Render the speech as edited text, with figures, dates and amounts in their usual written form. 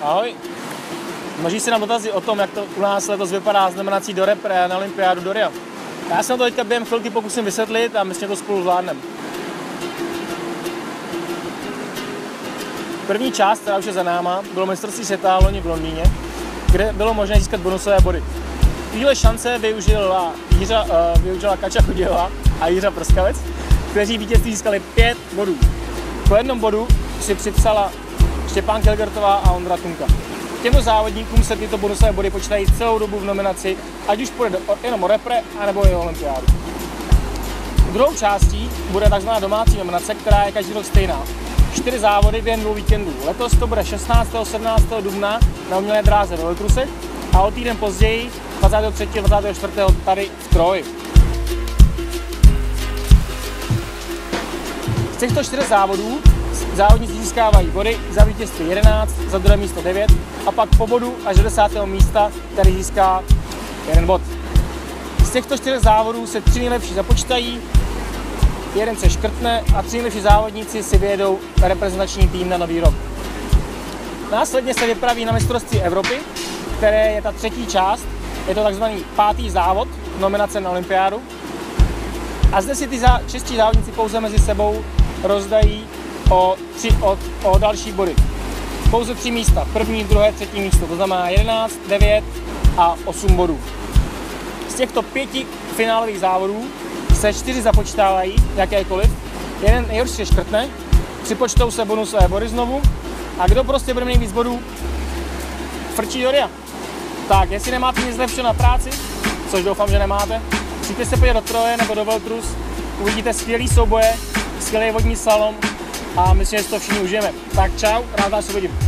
Ahoj. Množí se nám dotazy o tom, jak to u nás letos vypadá s nominací do repre na olympiádu do Ria. Já se na to teďka během chvilky pokusím vysvětlit a myslím, že to spolu zvládneme. První část, která už je za náma, bylo mistrovství světa loni v Londýně, kde bylo možné získat bonusové body. Tyhle šance využila Kača Chodila a Jiřa Prskavec, kteří vítězství získali 5 bodů. Po jednom bodu si připsala Štěpán Kelgertová a Ondra Tunka. Těmto závodníkům se tyto bonusové body počítají celou dobu v nominaci, ať už půjde jenom o repre, anebo i o olympiádu. Druhou částí bude tzv. Domácí nominace, která je každý rok stejná. 4 závody během 2 víkendů. Letos to bude 16. a 17. dubna na umělé dráze ve Veltrusech a o týden později 23. a 24. tady v Troji. Z těchto 4 závodů závodníci získávají body za vítězství 11, za druhé místo 9 a pak po bodu až do 10. místa, který získá 1 bod. Z těchto 4 závodů se 3 nejlepší započítají, 1 se škrtne a 3 nejlepší závodníci si vyjedou reprezentační tým na nový rok. Následně se vypraví na mistrovství Evropy, které je ta třetí část, je to takzvaný 5. závod, nominace na olympiádu. A zde si ty čeští závodníci pouze mezi sebou rozdají o další body. Pouze 3 místa, první, druhé, třetí místo, to znamená 11, 9 a 8 bodů. Z těchto 5 finálových závodů se 4 započítávají, jakékoliv, jeden nejhorší se škrtne, připočtou se bonusové body znovu a kdo prostě bude mít nejvíc bodů, frčí do Ria. Tak, jestli nemáte nic lepšího na práci, což doufám, že nemáte, přijďte se podívat do Troje nebo do Veltrus, uvidíte skvělý souboje, skvělý vodní slalom a myslím, že si to všichni užijeme. Tak čau, rád vás uvidím.